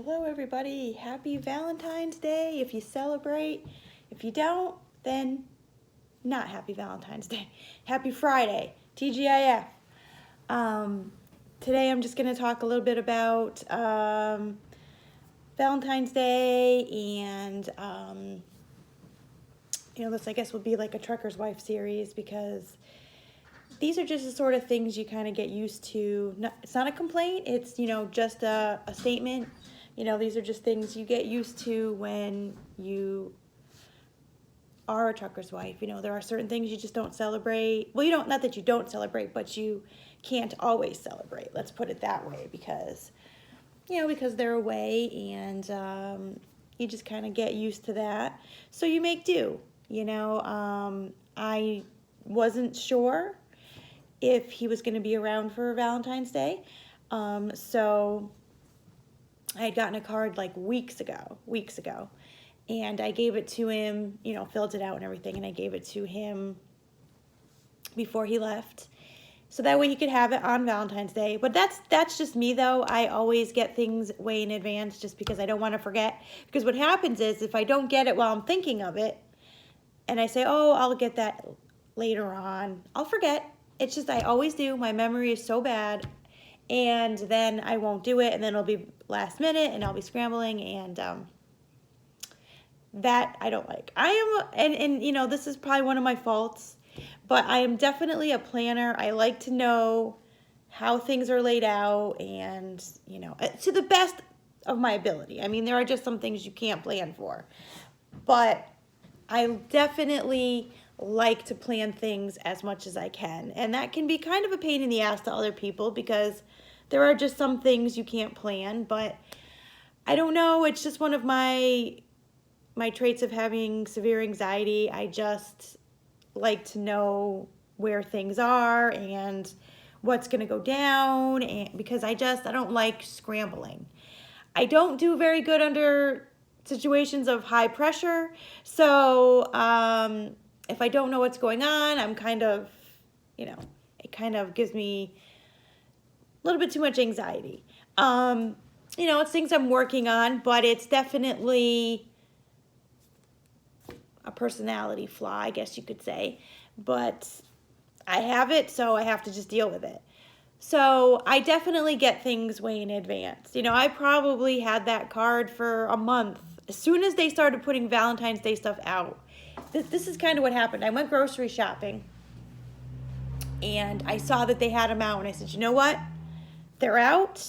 Hello, everybody. Happy Valentine's Day if you celebrate. If you don't, then not happy Valentine's Day. Happy Friday, TGIF. Today I'm just going to talk a little bit about Valentine's Day and, this I guess will be like a Trucker's Wife series because these are just the sort of things you kind of get used to. It's not a complaint, it's, just a statement. These are just things you get used to when you are a trucker's wife. There are certain things you just don't celebrate. Well, not that you don't celebrate, but you can't always celebrate. Let's put it that way because they're away and you just kind of get used to that. So you make do, I wasn't sure if he was going to be around for Valentine's Day. So I had gotten a card like weeks ago, and I gave it to him, filled it out and everything, and I gave it to him before he left, so that way he could have it on Valentine's Day. But that's just me, though. I always get things way in advance just because I don't want to forget, because what happens is if I don't get it while I'm thinking of it, and I say, oh, I'll get that later on, I'll forget. It's just I always do. My memory is so bad. And then I won't do it, and then it'll be last minute, and I'll be scrambling, and that I don't like. And this is probably one of my faults, but I am definitely a planner. I like to know how things are laid out, and, to the best of my ability. I mean, there are just some things you can't plan for, but I definitely like to plan things as much as I can, and that can be kind of a pain in the ass to other people because there are just some things you can't plan. But I don't know, it's just one of my traits of having severe anxiety. I just like to know where things are and what's going to go down, and because I don't like scrambling. I don't do very good under situations of high pressure, so if I don't know what's going on, I'm kind of, it kind of gives me a little bit too much anxiety. It's things I'm working on, but it's definitely a personality flaw, I guess you could say. But I have it, so I have to just deal with it. So I definitely get things way in advance. I probably had that card for a month. As soon as they started putting Valentine's Day stuff out, this is kind of what happened. I went grocery shopping, and I saw that they had them out, and I said, you know what? They're out.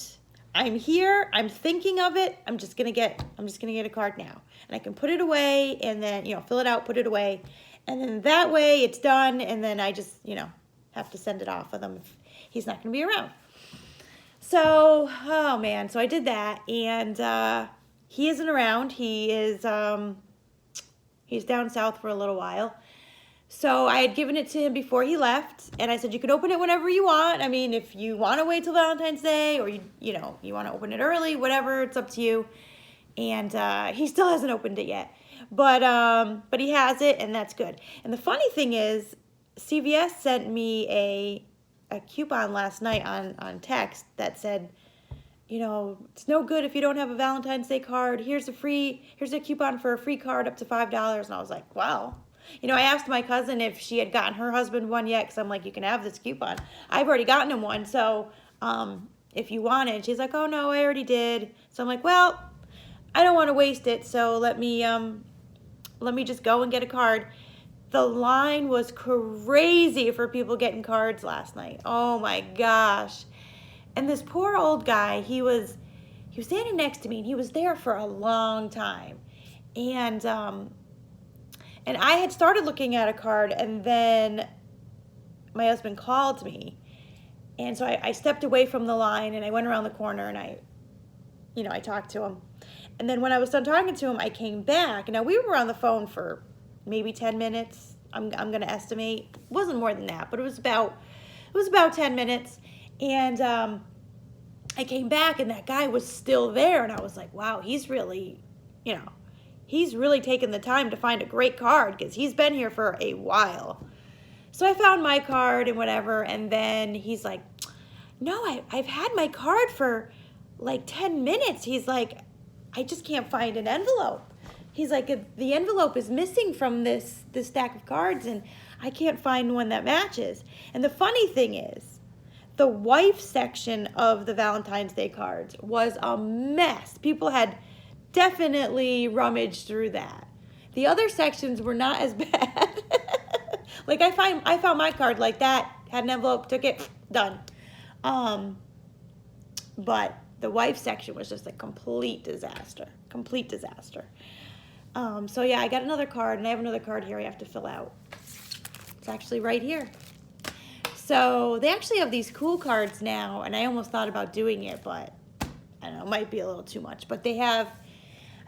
I'm here. I'm thinking of it. I'm just gonna get a card now, and I can put it away, and then fill it out, put it away, and then that way it's done, and then I just have to send it off with him if he's not gonna be around. So, oh man, so I did that, and he isn't around. He is he's down south for a little while. So I had given it to him before he left, and I said, you can open it whenever you want. I mean, if you want to wait till Valentine's Day, or you want to open it early, whatever, it's up to you. And he still hasn't opened it yet, but he has it, and that's good. And the funny thing is, CVS sent me a coupon last night on text that said, it's no good if you don't have a Valentine's Day card. Here's a coupon for a free card up to $5. And I was like, wow. I asked my cousin if she had gotten her husband one yet, because I'm like, you can have this coupon. I've already gotten him one, so if you want it. She's like, oh no, I already did. So I'm like, well, I don't want to waste it, so let me just go and get a card. The line was crazy for people getting cards last night. Oh my gosh. And this poor old guy, he was standing next to me, and he was there for a long time. And I had started looking at a card, and then my husband called me. And so I stepped away from the line, and I went around the corner, and I talked to him. And then when I was done talking to him, I came back. Now, we were on the phone for maybe 10 minutes. I'm going to estimate. It wasn't more than that, but it was about 10 minutes. And I came back, and that guy was still there, and I was like, wow, he's really taken the time to find a great card, because he's been here for a while. So I found my card and whatever, and then he's like, no, I've had my card for like 10 minutes. He's like, I just can't find an envelope. He's like, the envelope is missing from this stack of cards, and I can't find one that matches. And the funny thing is, the wife section of the Valentine's Day cards was a mess. People had definitely rummaged through that. The other sections were not as bad. Like I found my card like that, had an envelope, took it, done. But the wife section was just a complete disaster. Complete disaster. So yeah, I got another card, and I have another card here I have to fill out. It's actually right here. So they actually have these cool cards now, and I almost thought about doing it, but I don't know, it might be a little too much. But they have,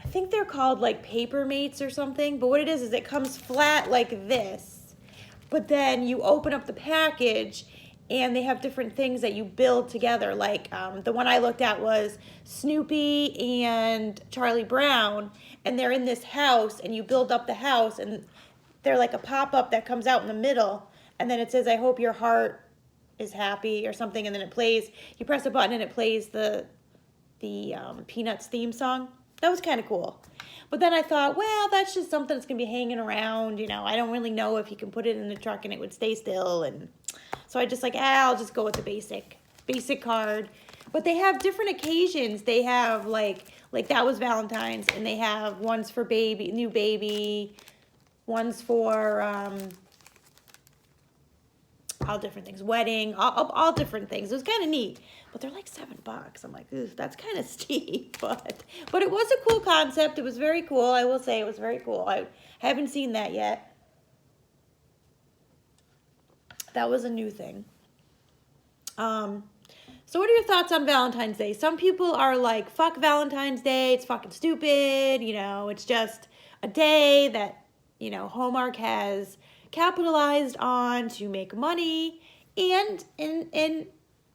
I think they're called like paper mates or something, but what it is it comes flat like this, but then you open up the package, and they have different things that you build together. Like the one I looked at was Snoopy and Charlie Brown, and they're in this house, and you build up the house, and they're like a pop-up that comes out in the middle, and then it says, I hope your heart is happy or something, and then it plays, you press a button and it plays the Peanuts theme song. That was kind of cool. But then I thought, well, that's just something that's going to be hanging around, you know. I don't really know if you can put it in the truck and it would stay still, and so I just like, I'll just go with the basic card. But they have different occasions. They have like that was Valentine's, and they have ones for new baby, ones for all different things, wedding, all different things. It was kind of neat, but they're like $7. I'm like, that's kind of steep, but it was a cool concept. It was very cool. I will say it was very cool. I haven't seen that yet. That was a new thing. So what are your thoughts on Valentine's Day? Some people are like, fuck Valentine's Day. It's fucking stupid. You know, it's just a day that, you know, Hallmark has capitalized on to make money. And in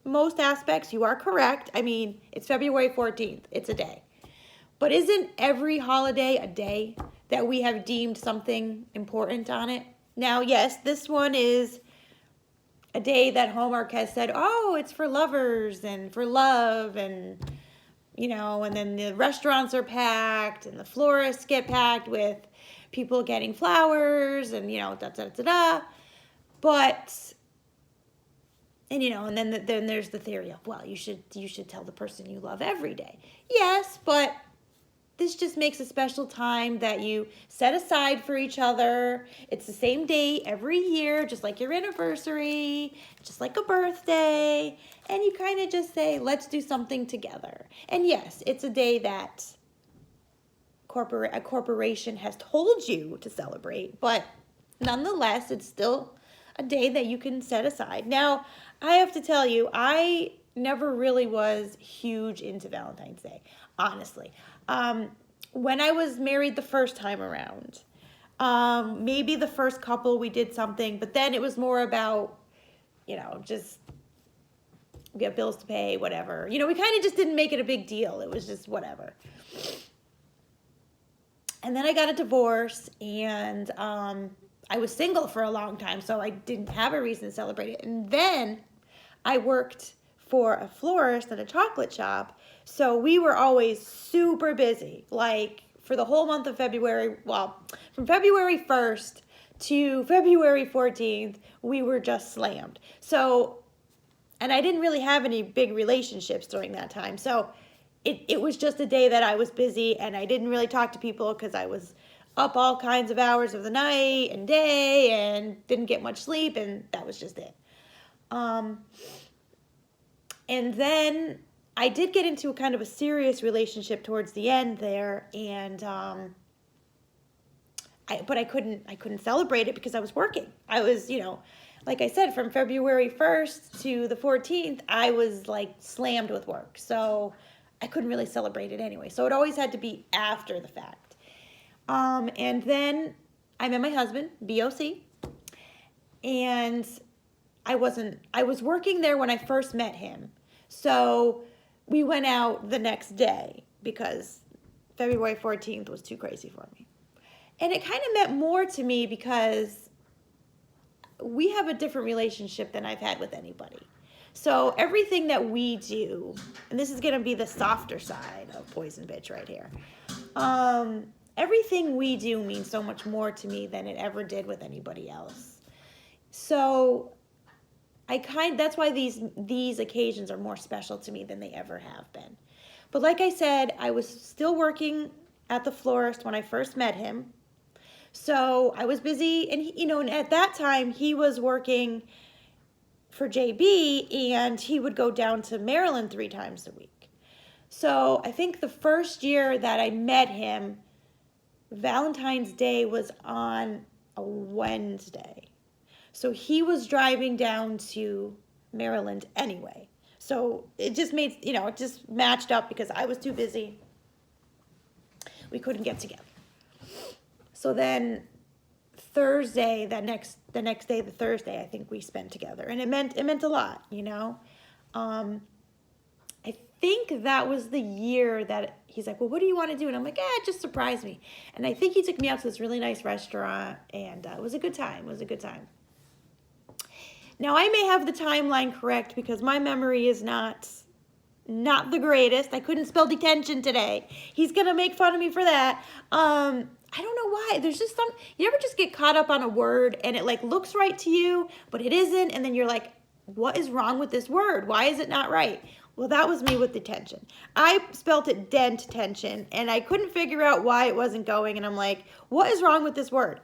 most aspects, you are correct. I mean, it's February 14th. It's a day. But isn't every holiday a day that we have deemed something important on it? Now, yes, this one is a day that Hallmark has said, oh, it's for lovers and for love, and, you know, and then the restaurants are packed and the florists get packed with people getting flowers and, you know, da-da-da-da-da. But, and, you know, and then there's the theory of, well, you should tell the person you love every day. Yes, but this just makes a special time that you set aside for each other. It's the same day every year, just like your anniversary, just like a birthday. And you kind of just say, let's do something together. And yes, it's a day that a corporation has told you to celebrate, but nonetheless, it's still a day that you can set aside. Now, I have to tell you, I never really was huge into Valentine's Day, honestly. When I was married the first time around, maybe the first couple we did something, but then it was more about, you know, just we have bills to pay, whatever. You know, we kind of just didn't make it a big deal. It was just whatever. And then I got a divorce, and I was single for a long time, so I didn't have a reason to celebrate it. And then I worked for a florist at a chocolate shop, so we were always super busy. Like for the whole month of February, well, from February 1st to February 14th, we were just slammed. So, and I didn't really have any big relationships during that time. So it was just a day that I was busy, and I didn't really talk to people because I was up all kinds of hours of the night and day and didn't get much sleep, and that was just it. And then I did get into a kind of a serious relationship towards the end there, and but I couldn't celebrate it because I was working. I was, you know, like I said, from February 1st to the 14th, I was like slammed with work. So I couldn't really celebrate it anyway. So it always had to be after the fact. And then I met my husband, BOC, and I was working there when I first met him. So we went out the next day because February 14th was too crazy for me. And it kind of meant more to me because we have a different relationship than I've had with anybody. So everything that we do, and this is going to be the softer side of Poison Bitch right here. Everything we do means so much more to me than it ever did with anybody else. So that's why these occasions are more special to me than they ever have been. But like I said, I was still working at the florist when I first met him. So I was busy, and and at that time he was working for JB, and he would go down to Maryland 3 times a week. So I think the first year that I met him, Valentine's Day was on a Wednesday. So he was driving down to Maryland anyway. So it just made, it just matched up because I was too busy. We couldn't get together. So then Thursday, the next day, the Thursday, I think we spent together, and it meant a lot, I think that was the year that he's like, well, what do you want to do? And I'm like, just surprise me. And I think he took me out to this really nice restaurant, and it was a good time. Now, I may have the timeline correct because my memory is not the greatest. I couldn't spell detention today. He's going to make fun of me for that. I don't know why. There's just you ever just get caught up on a word and it like looks right to you, but it isn't. And then you're like, what is wrong with this word? Why is it not right? Well, that was me with detention. I spelt it tension, and I couldn't figure out why it wasn't going. And I'm like, what is wrong with this word?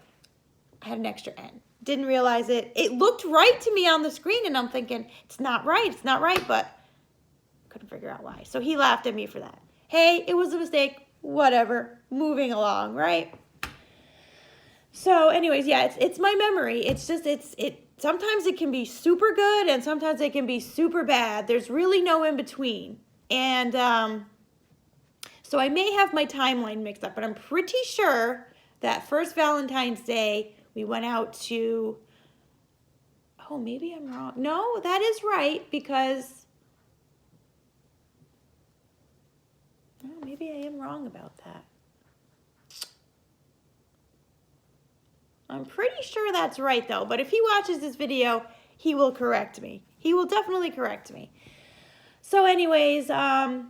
I had an extra N. Didn't realize it. It looked right to me on the screen, and I'm thinking, it's not right, but couldn't figure out why. So he laughed at me for that. Hey, it was a mistake. Whatever. Moving along, right? So anyways, yeah, it's my memory. It's just, sometimes it can be super good and sometimes it can be super bad. There's really no in between. And so I may have my timeline mixed up, but I'm pretty sure that first Valentine's Day, we went out to, oh, maybe I'm wrong. No, that is right, because, oh, maybe I am wrong about that. I'm pretty sure that's right, though. But if he watches this video, he will correct me. He will definitely correct me. So anyways, that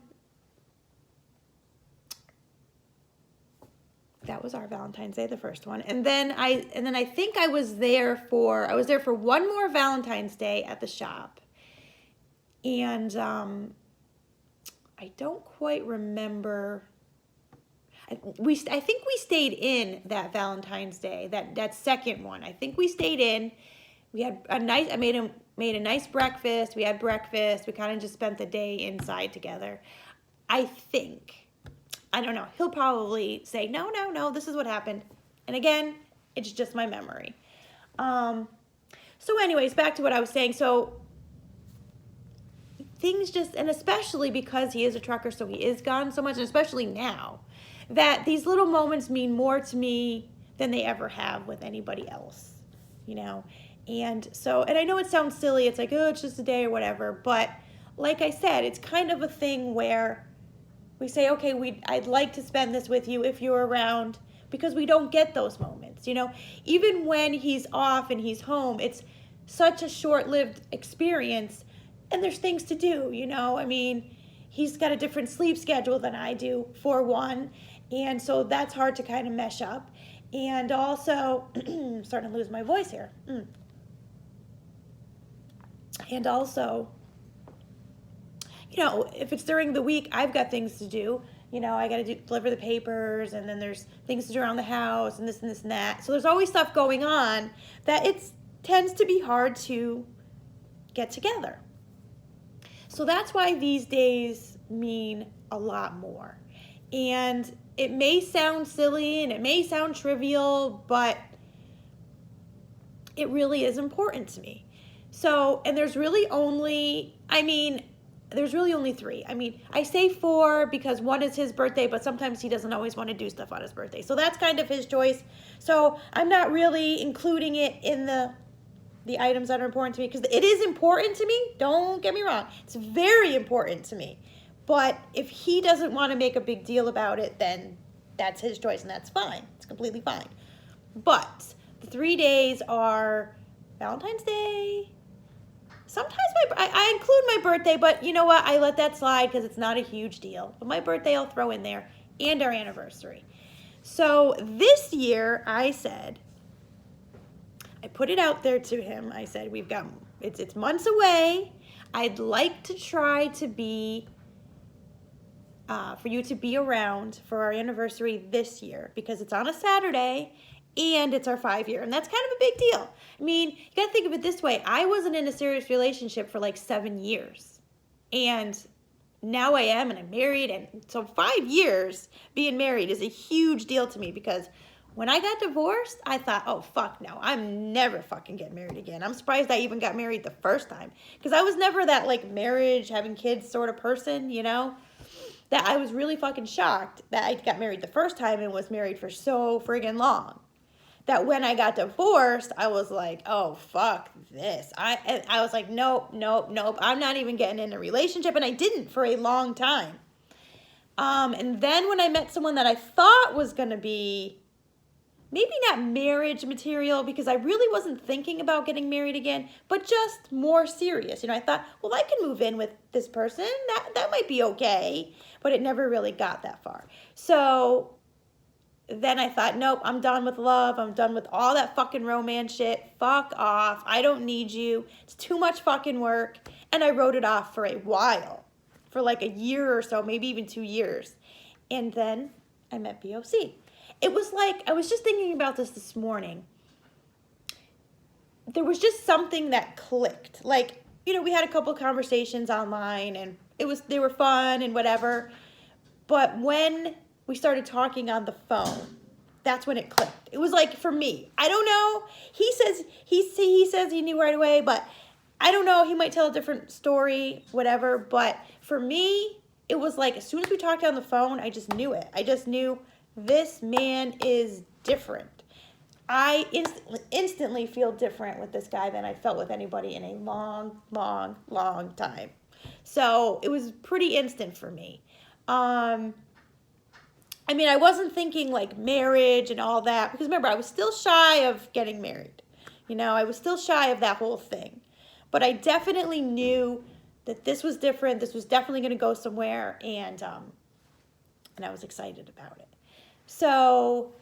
was our Valentine's Day, the first one. And then I think I was there for one more Valentine's Day at the shop. And I don't quite remember. I think we stayed in that Valentine's Day, that second one. I think we stayed in. We had I made a nice breakfast. We had breakfast. We kind of just spent the day inside together. I think. I don't know. He'll probably say, no, this is what happened. And again, it's just my memory. So anyways, back to what I was saying. So things just, and especially because he is a trucker, so he is gone so much, and especially now, that these little moments mean more to me than they ever have with anybody else, And so, and I know it sounds silly. It's like, oh, it's just a day or whatever. But like I said, it's kind of a thing where we say, okay, I'd like to spend this with you if you're around, because we don't get those moments, Even when he's off and he's home, it's such a short-lived experience, and there's things to do, I mean, he's got a different sleep schedule than I do, for one, and so that's hard to kind of mesh up. And also, I'm starting to lose my voice here. And also, if it's during the week, I've got things to do. I got to deliver the papers, and then there's things to do around the house, and this and this and that. So there's always stuff going on that it tends to be hard to get together. So that's why these days mean a lot more. And it may sound silly and it may sound trivial, but it really is important to me. So, and there's really only 3. I mean, I say 4 because one is his birthday, but sometimes he doesn't always want to do stuff on his birthday. So that's kind of his choice. So I'm not really including it in the items that are important to me, because it is important to me. Don't get me wrong. It's very important to me. But if he doesn't want to make a big deal about it, then that's his choice, and that's fine. It's completely fine. But the 3 days are Valentine's Day, sometimes I include my birthday, but you know what? I let that slide because it's not a huge deal. But my birthday I'll throw in there, and our anniversary. So this year I said, I put it out there to him. I said, it's months away. I'd like to try to be, for you to be around for our anniversary this year because it's on a Saturday and it's our 5-year. And that's kind of a big deal. I mean, you got to think of it this way. I wasn't in a serious relationship for like 7 years. And now I am, and I'm married. And so 5 years being married is a huge deal to me because when I got divorced, I thought, oh, fuck no, I'm never fucking getting married again. I'm surprised I even got married the first time because I was never that like marriage, having kids sort of person, you know, that I was really fucking shocked that I got married the first time and was married for so friggin' long. That when I got divorced, I was like, oh, fuck this. I was like, nope. I'm not even getting in a relationship. And I didn't for a long time. And then when I met someone that I thought was going to be maybe not marriage material because I really wasn't thinking about getting married again, but just more serious. You know, I thought, well, I can move in with this person. That might be okay. But it never really got that far. So then I thought, nope, I'm done with love. I'm done with all that fucking romance shit. Fuck off. I don't need you. It's too much fucking work. And I wrote it off for a while, for like a year or so, maybe even 2 years. And then I met BOC. It was like, I was just thinking about this morning. There was just something that clicked. Like, you know, we had a couple of conversations online and they were fun and whatever. But when we started talking on the phone, that's when it clicked. It was like, for me, I don't know. He says he knew right away, but I don't know. He might tell a different story, whatever. But for me, it was like, as soon as we talked on the phone, I just knew it. I just knew this man is different. I instantly feel different with this guy than I felt with anybody in a long, long, long time. So it was pretty instant for me. I mean, I wasn't thinking like marriage and all that because remember, I was still shy of getting married. You know, I was still shy of that whole thing. But I definitely knew that this was different. This was definitely going to go somewhere, and I was excited about it. So,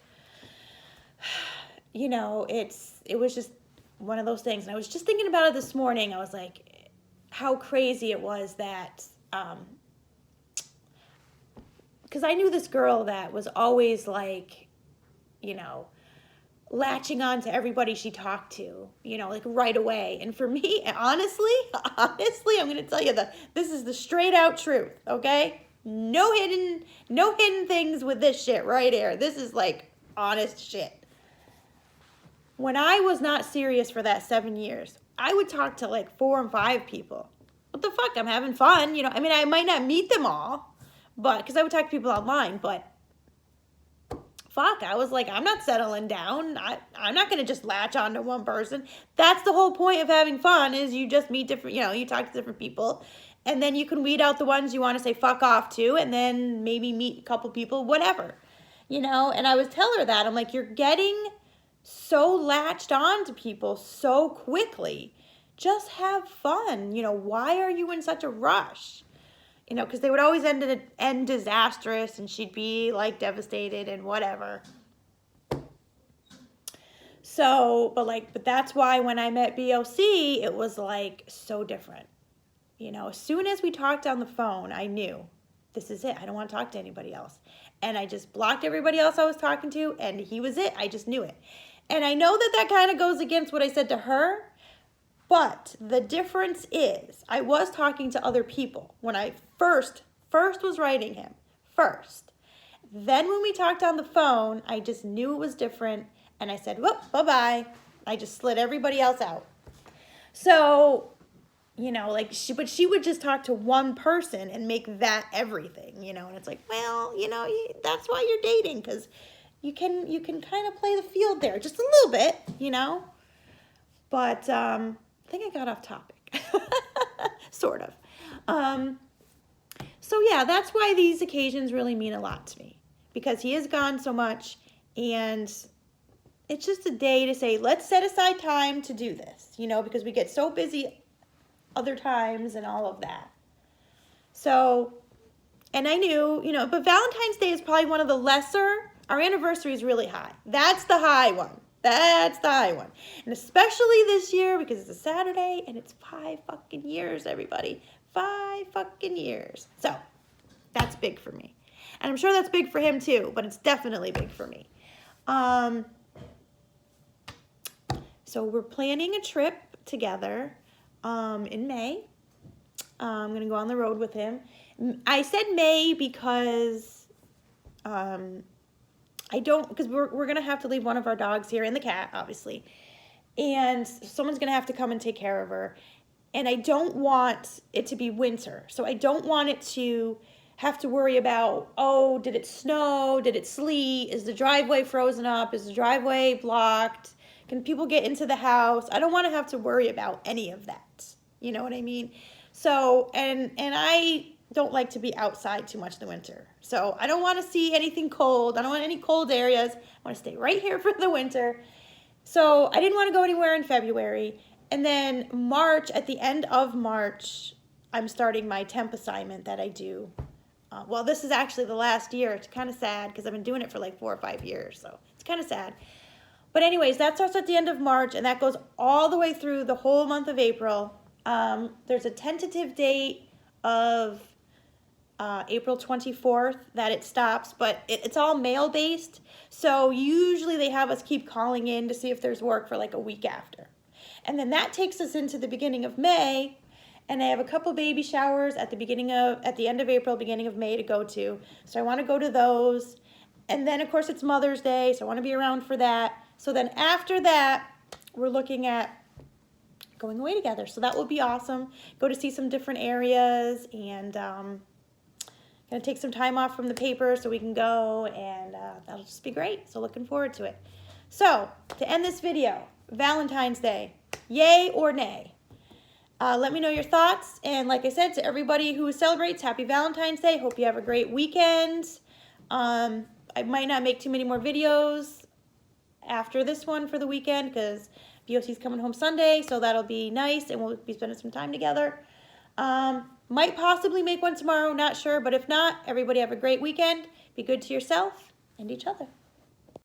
you know, it was just one of those things. And I was just thinking about it this morning. I was like, how crazy it was that, because I knew this girl that was always like, you know, latching on to everybody she talked to, you know, like right away. And for me, honestly, I'm going to tell you this is the straight out truth, okay? No hidden things with this shit right here. This is like honest shit. When I was not serious for that 7 years, I would talk to like 4 and 5 people. What the fuck? I'm having fun, you know. I mean, I might not meet them all, but because I would talk to people online, but fuck, I was like, I'm not settling down. I'm not going to just latch on to one person. That's the whole point of having fun is you just meet different, you know, you talk to different people. And then you can weed out the ones you want to say fuck off to and then maybe meet a couple people, whatever. You know, and I would tell her that. I'm like, you're getting so latched on to people so quickly. Just have fun. You know, why are you in such a rush? You know, because they would always end disastrous and she'd be like devastated and whatever. So, but that's why when I met BOC, it was like so different. You know, as soon as we talked on the phone, I knew this is it. I don't want to talk to anybody else. And I just blocked everybody else I was talking to, and he was it. I just knew it. And I know that kind of goes against what I said to her, but the difference is I was talking to other people when I first was writing him, first. Then when we talked on the phone, I just knew it was different, and I said, whoop, bye-bye. I just slid everybody else out. So, you know, like she would just talk to one person and make that everything, you know, and it's like, well, you know, that's why you're dating, because you can kind of play the field there just a little bit, you know, but I think I got off topic, sort of. So yeah, that's why these occasions really mean a lot to me, because he is gone so much, and it's just a day to say, let's set aside time to do this, you know, because we get so busy other times and all of that. So, and I knew, but Valentine's Day is probably one of the lesser. Our anniversary is really high. That's the high one. That's the high one. And especially this year because it's a Saturday and it's 5 fucking years, everybody. 5 fucking years. So, that's big for me. And I'm sure that's big for him too, but it's definitely big for me. So we're planning a trip together in May. I'm going to go on the road with him. I said May because because we're going to have to leave one of our dogs here and the cat, obviously. And someone's going to have to come and take care of her. And I don't want it to be winter. So I don't want it to have to worry about, oh, did it snow? Did it sleet? Is the driveway frozen up? Is the driveway blocked? Can people get into the house? I don't want to have to worry about any of that. You know what I mean? So, and I don't like to be outside too much in the winter. So I don't want to see anything cold. I don't want any cold areas. I want to stay right here for the winter. So I didn't want to go anywhere in February. And then March, at the end of March, I'm starting my temp assignment that I do. Well, this is actually the last year. It's kind of sad because I've been doing it for like 4 or 5 years. So it's kind of sad. But anyways, that starts at the end of March, and that goes all the way through the whole month of April. There's a tentative date of April 24th that it stops, but it's all mail-based. So usually they have us keep calling in to see if there's work for like a week after. And then that takes us into the beginning of May, and I have a couple baby showers at the end of April, beginning of May to go to. So I want to go to those. And then, of course, it's Mother's Day, so I want to be around for that. So then after that, we're looking at going away together. So that will be awesome. Go to see some different areas and going to take some time off from the paper so we can go, and that'll just be great. So looking forward to it. So to end this video, Valentine's Day, yay or nay? Let me know your thoughts. And like I said, to everybody who celebrates, happy Valentine's Day. Hope you have a great weekend. I might not make too many more videos after this one for the weekend because BOC's coming home Sunday, so that'll be nice, and we'll be spending some time together. Might possibly make one tomorrow, not sure, but if not, everybody have a great weekend. Be good to yourself and each other.